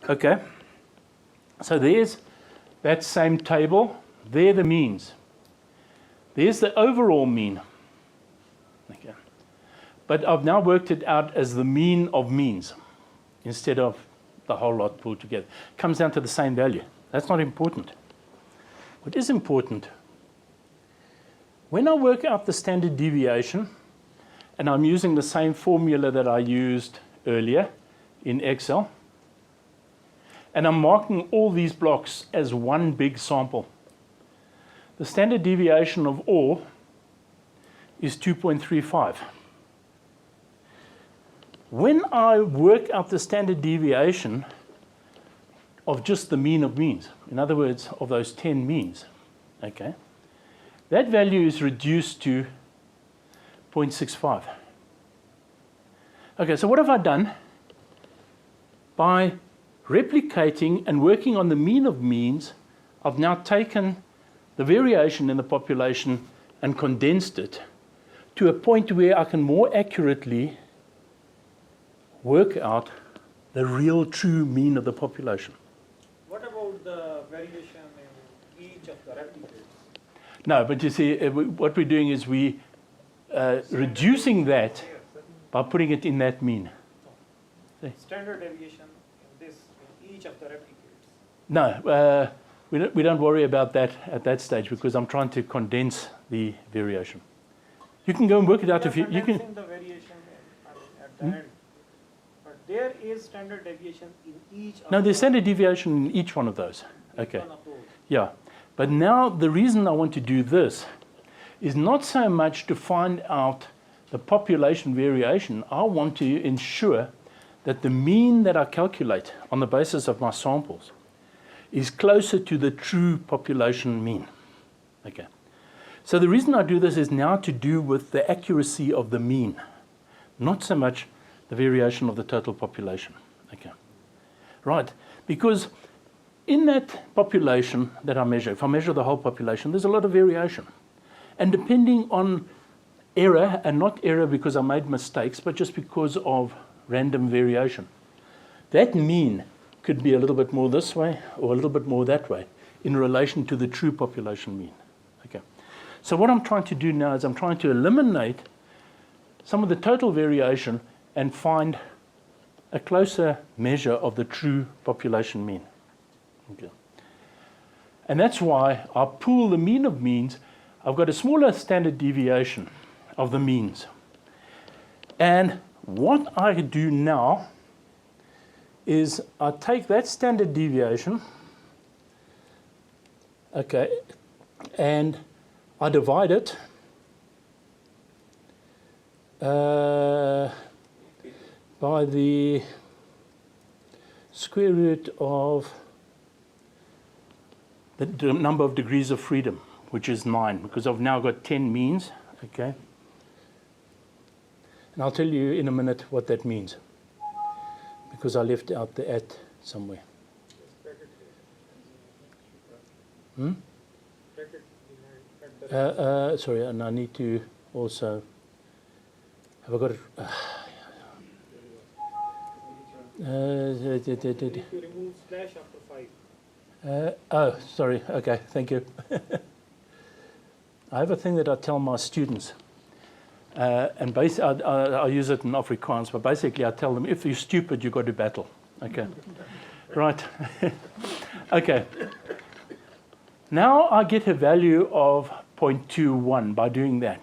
Okay, so there's that same table. There are the means. There's the overall mean. Okay, but I've now worked it out as the mean of means instead of the whole lot pulled together. Comes down to the same value. That's not important. What is important, when I work out the standard deviation, and I'm using the same formula that I used earlier in Excel, and I'm marking all these blocks as one big sample. The standard deviation of all is 2.35. When I work out the standard deviation of just the mean of means, in other words, of those 10 means, okay, that value is reduced to 0.65. Okay, so what have I done? By replicating and working on the mean of means, I've now taken the variation in the population and condensed it to a point where I can more accurately work out the real true mean of the population. What about the variation in each of the replicas? No, but you see, what we're doing is reducing that by putting it in that mean. Standard deviation in each of the replicas? No, we don't worry about that at that stage because I'm trying to condense the variation. You can go and work it out if you can. The variation at the end. But there is standard deviation in each of there's standard deviation in each one of those. Okay. One of those. Yeah. But now the reason I want to do this is not so much to find out the population variation. I want to ensure that the mean that I calculate on the basis of my samples is closer to the true population mean. Okay. So the reason I do this is now to do with the accuracy of the mean, not so much the variation of the total population. Okay. Right. Because in that population that I measure, if I measure the whole population, there's a lot of variation. And depending on error, and not error because I made mistakes, but just because of random variation, that mean could be a little bit more this way or a little bit more that way in relation to the true population mean. Okay. So what I'm trying to do now is I'm trying to eliminate some of the total variation and find a closer measure of the true population mean. Okay. And that's why I pool the mean of means. I've got a smaller standard deviation of the means. And what I do now is I take that standard deviation, okay, and I divide it by the square root of the number of degrees of freedom, which is 9, because I've now got 10 means, okay? And I'll tell you in a minute what that means, because I left out the at somewhere. Sorry, and I need to also, have I got it? If you remove slash after 5. Oh, sorry. Okay, thank you. I have a thing that I tell my students, and basically I use it in Afrikaans, but basically I tell them, if you're stupid, you've got to battle. Okay, right. Okay. Now I get a value of 0.21 by doing that.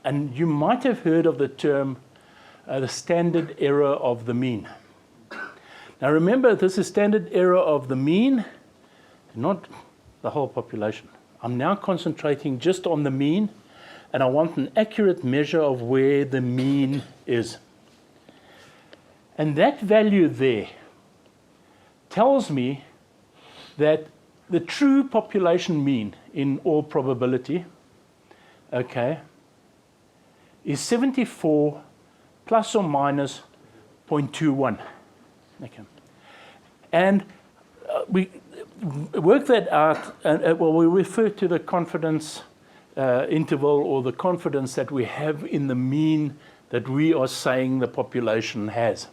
And you might have heard of the term the standard error of the mean. Now remember, this is standard error of the mean, not the whole population. I'm now concentrating just on the mean, and I want an accurate measure of where the mean is. And that value there tells me that the true population mean, in all probability, okay, is 74 plus or minus 0.21. Okay. And we work that out, and well, we refer to the confidence interval, or the confidence that we have in the mean that we are saying the population has.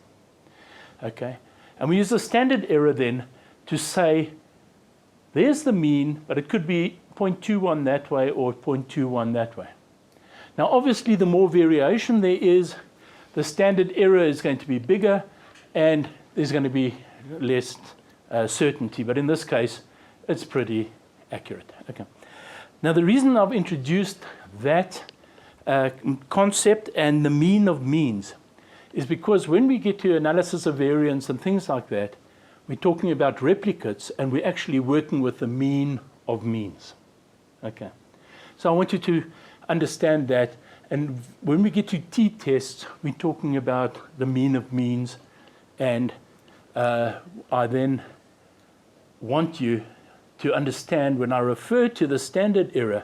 Okay. And we use the standard error then to say, there's the mean, but it could be 0.21 that way or 0.21 that way. Now, obviously, the more variation there is, the standard error is going to be bigger, and there's going to be less certainty. But in this case, it's pretty accurate. Okay. Now, the reason I've introduced that concept and the mean of means is because when we get to analysis of variance and things like that, we're talking about replicates, and we're actually working with the mean of means. Okay. So I want you to understand that. And when we get to t-tests, we're talking about the mean of means. And I then want you to understand when I refer to the standard error,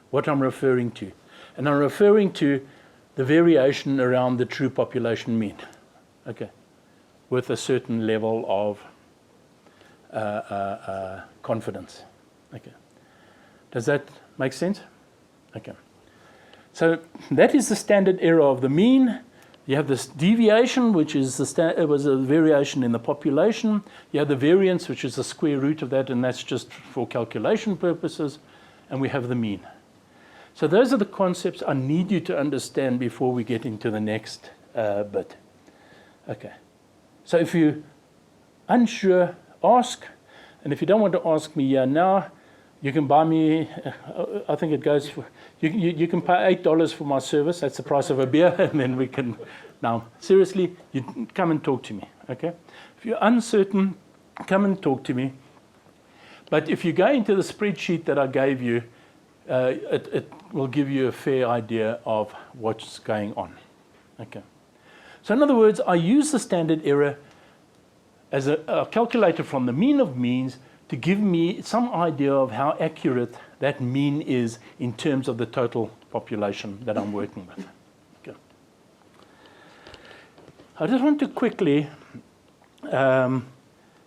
what I'm referring to. And I'm referring to the variation around the true population mean. Okay. With a certain level of confidence. Okay. Does that make sense? Okay. So that is the standard error of the mean. You have this deviation, which is it was a variation in the population. You have the variance, which is the square root of that, and that's just for calculation purposes. And we have the mean. So those are the concepts I need you to understand before we get into the next bit. Okay. So if you're unsure, ask. And if you don't want to ask me now, you can buy me, I think it goes for, you can pay $8 for my service. That's the price of a beer. And then we can, now, seriously, you come and talk to me, okay? If you're uncertain, come and talk to me. But if you go into the spreadsheet that I gave you, it will give you a fair idea of what's going on, okay? So in other words, I use the standard error as a calculator from the mean of means to give me some idea of how accurate that mean is in terms of the total population that I'm working with. Okay. I just want to quickly,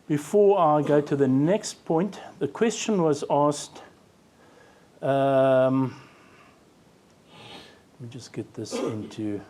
before I go to the next point, the question was asked, let me just get this into